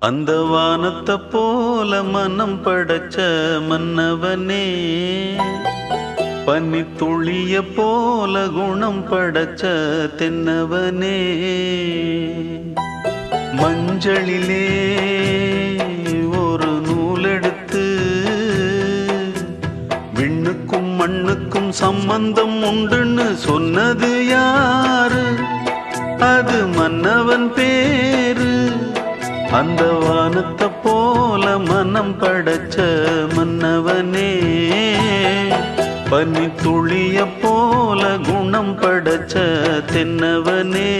அந்த வானத்தை போல மனம் படைச்ச மன்னவனே, பனி துளிய போல குணம் படைச்ச தென்னவனே, மஞ்சளிலே ஒரு நூலெடுத்து விண்ணுக்கும் மண்ணுக்கும் சம்பந்தம் உண்டுன்னு சொன்னது யாரு? அது மன்னவன் பேரு. அந்த வானத்தை போல மனம் படைச்ச மன்னவனே, பனி துளிய போல குணம் படைச்ச தென்னவனே.